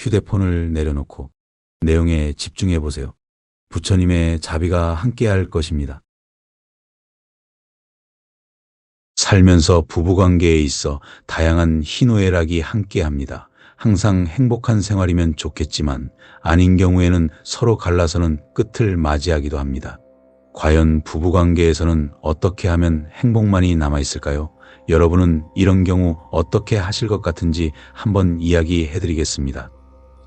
휴대폰을 내려놓고 내용에 집중해 보세요. 부처님의 자비가 함께할 것입니다. 살면서 부부관계에 있어 다양한 희노애락이 함께합니다. 항상 행복한 생활이면 좋겠지만 아닌 경우에는 서로 갈라서는 끝을 맞이하기도 합니다. 과연 부부관계에서는 어떻게 하면 행복만이 남아있을까요? 여러분은 이런 경우 어떻게 하실 것 같은지 한번 이야기해 드리겠습니다.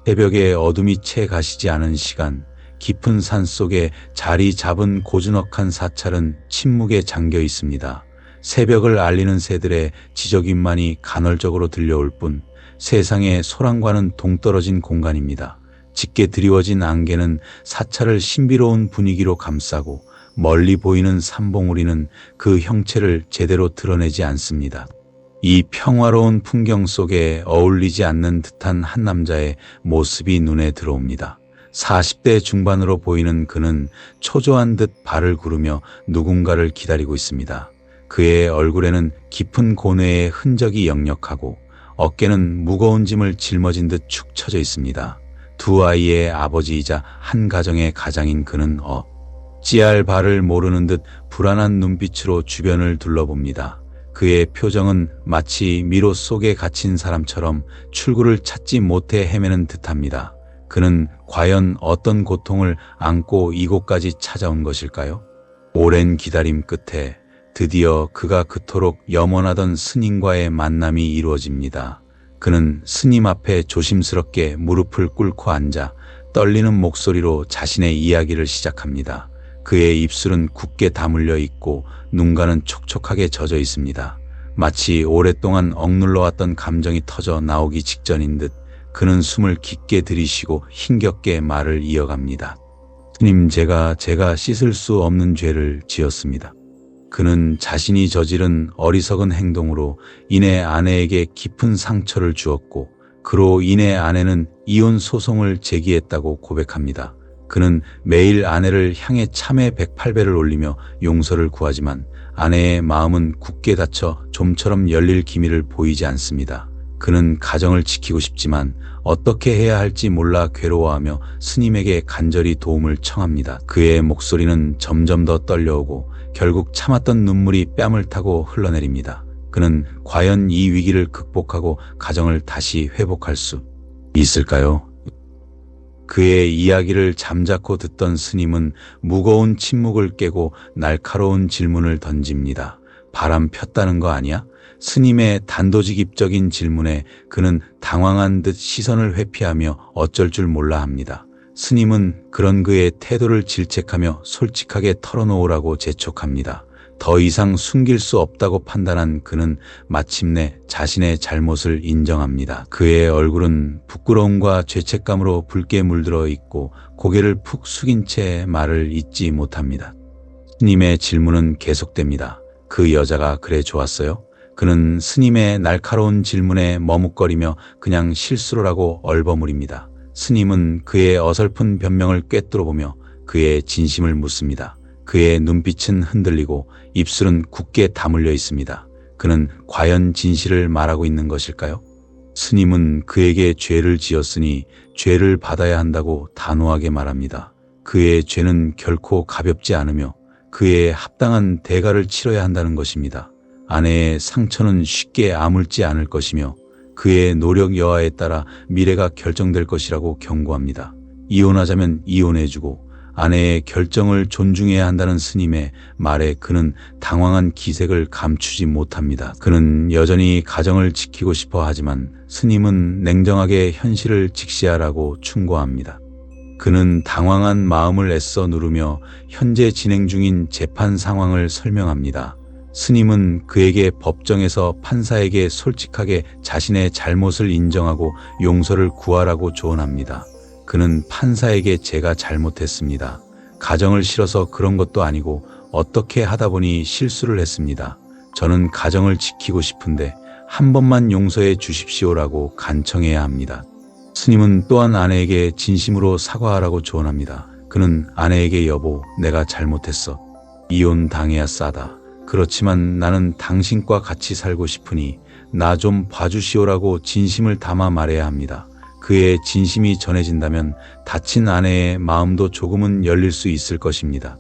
새벽에 어둠이 채 가시지 않은 시간, 깊은 산 속에 자리 잡은 고즈넉한 사찰은 침묵에 잠겨 있습니다. 새벽을 알리는 새들의 지저귀만이 간헐적으로 들려올 뿐 세상의 소란과는 동떨어진 공간입니다. 짙게 드리워진 안개는 사찰을 신비로운 분위기로 감싸고 멀리 보이는 산봉우리는 그 형체를 제대로 드러내지 않습니다. 이 평화로운 풍경 속에 어울리지 않는 듯한 한 남자의 모습이 눈에 들어옵니다. 40대 중반으로 보이는 그는 초조한 듯 발을 구르며 누군가를 기다리고 있습니다. 그의 얼굴에는 깊은 고뇌의 흔적이 역력하고 어깨는 무거운 짐을 짊어진 듯 축 처져 있습니다. 두 아이의 아버지이자 한 가정의 가장인 그는 어찌할 바를 모르는 듯 불안한 눈빛으로 주변을 둘러봅니다. 그의 표정은 마치 미로 속에 갇힌 사람처럼 출구를 찾지 못해 헤매는 듯합니다. 그는 과연 어떤 고통을 안고 이곳까지 찾아온 것일까요? 오랜 기다림 끝에 드디어 그가 그토록 염원하던 스님과의 만남이 이루어집니다. 그는 스님 앞에 조심스럽게 무릎을 꿇고 앉아 떨리는 목소리로 자신의 이야기를 시작합니다. 그의 입술은 굳게 다물려 있고 눈가는 촉촉하게 젖어 있습니다. 마치 오랫동안 억눌러왔던 감정이 터져 나오기 직전인 듯 그는 숨을 깊게 들이쉬고 힘겹게 말을 이어갑니다. 스님, 제가 씻을 수 없는 죄를 지었습니다. 그는 자신이 저지른 어리석은 행동으로 인해 아내에게 깊은 상처를 주었고 그로 인해 아내는 이혼 소송을 제기했다고 고백합니다. 그는 매일 아내를 향해 참회 108배를 올리며 용서를 구하지만 아내의 마음은 굳게 닫혀 좀처럼 열릴 기미를 보이지 않습니다. 그는 가정을 지키고 싶지만 어떻게 해야 할지 몰라 괴로워하며 스님에게 간절히 도움을 청합니다. 그의 목소리는 점점 더 떨려오고 결국 참았던 눈물이 뺨을 타고 흘러내립니다. 그는 과연 이 위기를 극복하고 가정을 다시 회복할 수 있을까요? 그의 이야기를 잠자코 듣던 스님은 무거운 침묵을 깨고 날카로운 질문을 던집니다. 바람 폈다는 거 아니야? 스님의 단도직입적인 질문에 그는 당황한 듯 시선을 회피하며 어쩔 줄 몰라 합니다. 스님은 그런 그의 태도를 질책하며 솔직하게 털어놓으라고 재촉합니다. 더 이상 숨길 수 없다고 판단한 그는 마침내 자신의 잘못을 인정합니다. 그의 얼굴은 부끄러움과 죄책감으로 붉게 물들어 있고 고개를 푹 숙인 채 말을 잇지 못합니다. 스님의 질문은 계속됩니다. 그 여자가 그래 좋았어요? 그는 스님의 날카로운 질문에 머뭇거리며 그냥 실수로라고 얼버무립니다. 스님은 그의 어설픈 변명을 꿰뚫어보며 그의 진심을 묻습니다. 그의 눈빛은 흔들리고 입술은 굳게 다물려 있습니다. 그는 과연 진실을 말하고 있는 것일까요? 스님은 그에게 죄를 지었으니 죄를 받아야 한다고 단호하게 말합니다. 그의 죄는 결코 가볍지 않으며 그의 합당한 대가를 치러야 한다는 것입니다. 아내의 상처는 쉽게 아물지 않을 것이며 그의 노력 여하에 따라 미래가 결정될 것이라고 경고합니다. 이혼하자면 이혼해주고 아내의 결정을 존중해야 한다는 스님의 말에 그는 당황한 기색을 감추지 못합니다. 그는 여전히 가정을 지키고 싶어 하지만 스님은 냉정하게 현실을 직시하라고 충고합니다. 그는 당황한 마음을 애써 누르며 현재 진행 중인 재판 상황을 설명합니다. 스님은 그에게 법정에서 판사에게 솔직하게 자신의 잘못을 인정하고 용서를 구하라고 조언합니다. 그는 판사에게 제가 잘못했습니다. 가정을 싫어서 그런 것도 아니고 어떻게 하다 보니 실수를 했습니다. 저는 가정을 지키고 싶은데 한 번만 용서해 주십시오라고 간청해야 합니다. 스님은 또한 아내에게 진심으로 사과하라고 조언합니다. 그는 아내에게 여보, 내가 잘못했어. 이혼 당해야 싸다. 그렇지만 나는 당신과 같이 살고 싶으니 나 좀 봐주시오라고 진심을 담아 말해야 합니다. 그의 진심이 전해진다면 다친 아내의 마음도 조금은 열릴 수 있을 것입니다.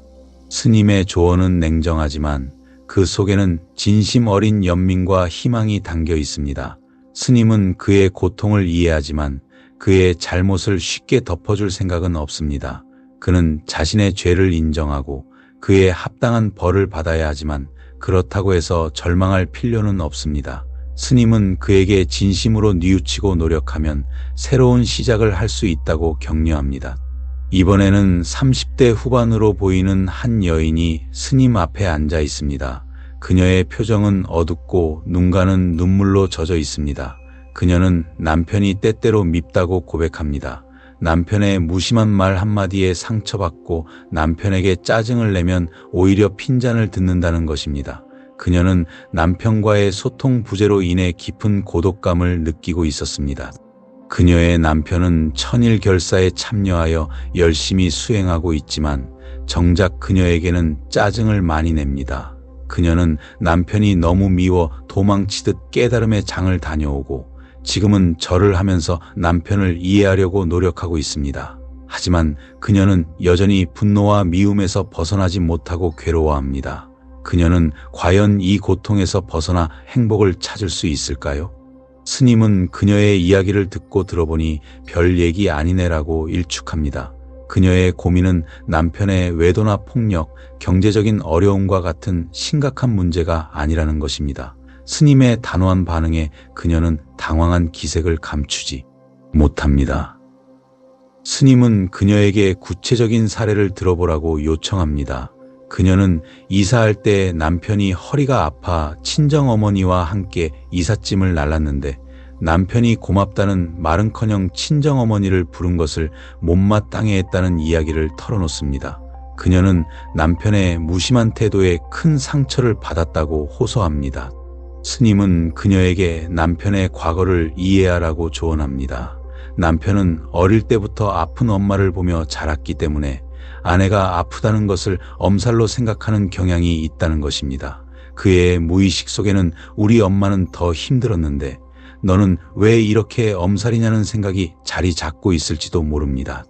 스님의 조언은 냉정하지만 그 속에는 진심 어린 연민과 희망이 담겨 있습니다. 스님은 그의 고통을 이해하지만 그의 잘못을 쉽게 덮어줄 생각은 없습니다. 그는 자신의 죄를 인정하고 그에 합당한 벌을 받아야 하지만 그렇다고 해서 절망할 필요는 없습니다. 스님은 그에게 진심으로 뉘우치고 노력하면 새로운 시작을 할 수 있다고 격려합니다. 이번에는 30대 후반으로 보이는 한 여인이 스님 앞에 앉아 있습니다. 그녀의 표정은 어둡고 눈가는 눈물로 젖어 있습니다. 그녀는 남편이 때때로 밉다고 고백합니다. 남편의 무심한 말 한마디에 상처받고 남편에게 짜증을 내면 오히려 핀잔을 듣는다는 것입니다. 그녀는 남편과의 소통 부재로 인해 깊은 고독감을 느끼고 있었습니다. 그녀의 남편은 천일결사에 참여하여 열심히 수행하고 있지만 정작 그녀에게는 짜증을 많이 냅니다. 그녀는 남편이 너무 미워 도망치듯 깨달음의 장을 다녀오고 지금은 절을 하면서 남편을 이해하려고 노력하고 있습니다. 하지만 그녀는 여전히 분노와 미움에서 벗어나지 못하고 괴로워합니다. 그녀는 과연 이 고통에서 벗어나 행복을 찾을 수 있을까요? 스님은 그녀의 이야기를 듣고 들어보니 별 얘기 아니네라고 일축합니다. 그녀의 고민은 남편의 외도나 폭력, 경제적인 어려움과 같은 심각한 문제가 아니라는 것입니다. 스님의 단호한 반응에 그녀는 당황한 기색을 감추지 못합니다. 스님은 그녀에게 구체적인 사례를 들어보라고 요청합니다. 그녀는 이사할 때 남편이 허리가 아파 친정어머니와 함께 이삿짐을 날랐는데 남편이 고맙다는 말은커녕 친정어머니를 부른 것을 못마땅해 했다는 이야기를 털어놓습니다. 그녀는 남편의 무심한 태도에 큰 상처를 받았다고 호소합니다. 스님은 그녀에게 남편의 과거를 이해하라고 조언합니다. 남편은 어릴 때부터 아픈 엄마를 보며 자랐기 때문에 아내가 아프다는 것을 엄살로 생각하는 경향이 있다는 것입니다. 그의 무의식 속에는 우리 엄마는 더 힘들었는데 너는 왜 이렇게 엄살이냐는 생각이 자리 잡고 있을지도 모릅니다.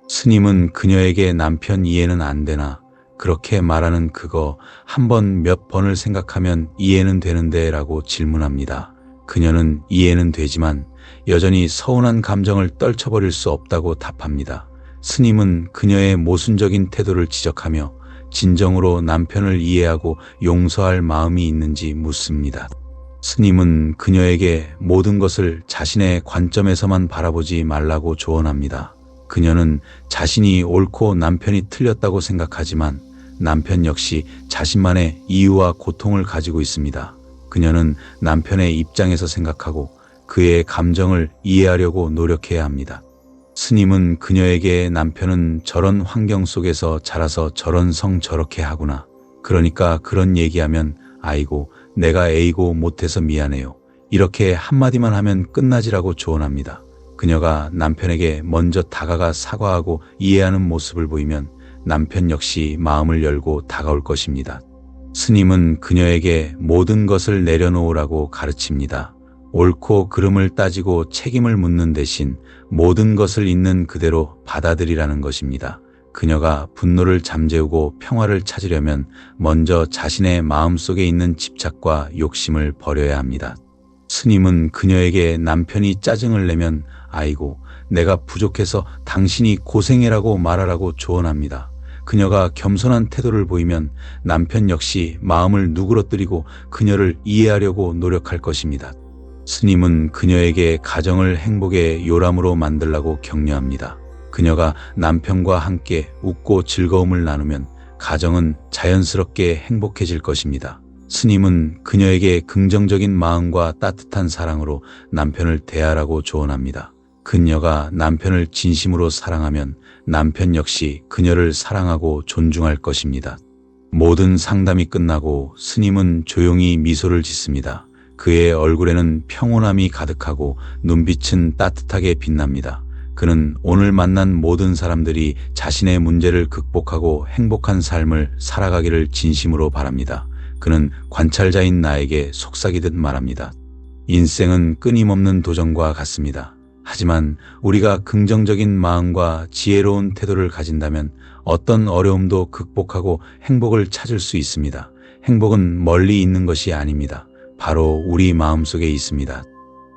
스님은 그녀에게 남편 이해는 안 되나? 그렇게 말하는 그거 한 번 몇 번을 생각하면 이해는 되는데 라고 질문합니다. 그녀는 이해는 되지만 여전히 서운한 감정을 떨쳐버릴 수 없다고 답합니다. 스님은 그녀의 모순적인 태도를 지적하며 진정으로 남편을 이해하고 용서할 마음이 있는지 묻습니다. 스님은 그녀에게 모든 것을 자신의 관점에서만 바라보지 말라고 조언합니다. 그녀는 자신이 옳고 남편이 틀렸다고 생각하지만 남편 역시 자신만의 이유와 고통을 가지고 있습니다. 그녀는 남편의 입장에서 생각하고 그의 감정을 이해하려고 노력해야 합니다. 스님은 그녀에게 남편은 저런 환경 속에서 자라서 저런 성 저렇게 하구나. 그러니까 그런 얘기하면 아이고 내가 A고 못해서 미안해요. 이렇게 한마디만 하면 끝나지라고 조언합니다. 그녀가 남편에게 먼저 다가가 사과하고 이해하는 모습을 보이면 남편 역시 마음을 열고 다가올 것입니다. 스님은 그녀에게 모든 것을 내려놓으라고 가르칩니다. 옳고 그름을 따지고 책임을 묻는 대신 모든 것을 있는 그대로 받아들이라는 것입니다. 그녀가 분노를 잠재우고 평화를 찾으려면 먼저 자신의 마음속에 있는 집착과 욕심을 버려야 합니다. 스님은 그녀에게 남편이 짜증을 내면 아이고 내가 부족해서 당신이 고생해라고 말하라고 조언합니다. 그녀가 겸손한 태도를 보이면 남편 역시 마음을 누그러뜨리고 그녀를 이해하려고 노력할 것입니다. 스님은 그녀에게 가정을 행복의 요람으로 만들라고 격려합니다. 그녀가 남편과 함께 웃고 즐거움을 나누면 가정은 자연스럽게 행복해질 것입니다. 스님은 그녀에게 긍정적인 마음과 따뜻한 사랑으로 남편을 대하라고 조언합니다. 그녀가 남편을 진심으로 사랑하면 남편 역시 그녀를 사랑하고 존중할 것입니다. 모든 상담이 끝나고 스님은 조용히 미소를 짓습니다. 그의 얼굴에는 평온함이 가득하고 눈빛은 따뜻하게 빛납니다. 그는 오늘 만난 모든 사람들이 자신의 문제를 극복하고 행복한 삶을 살아가기를 진심으로 바랍니다. 그는 관찰자인 나에게 속삭이듯 말합니다. 인생은 끊임없는 도전과 같습니다. 하지만 우리가 긍정적인 마음과 지혜로운 태도를 가진다면 어떤 어려움도 극복하고 행복을 찾을 수 있습니다. 행복은 멀리 있는 것이 아닙니다. 바로 우리 마음속에 있습니다.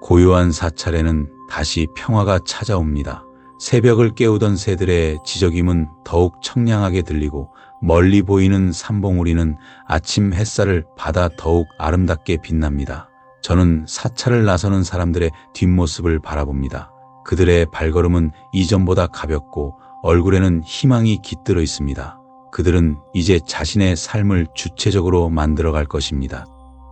고요한 사찰에는 다시 평화가 찾아옵니다. 새벽을 깨우던 새들의 지저귀는 더욱 청량하게 들리고 멀리 보이는 산봉우리는 아침 햇살을 받아 더욱 아름답게 빛납니다. 저는 사찰을 나서는 사람들의 뒷모습을 바라봅니다. 그들의 발걸음은 이전보다 가볍고 얼굴에는 희망이 깃들어 있습니다. 그들은 이제 자신의 삶을 주체적으로 만들어갈 것입니다.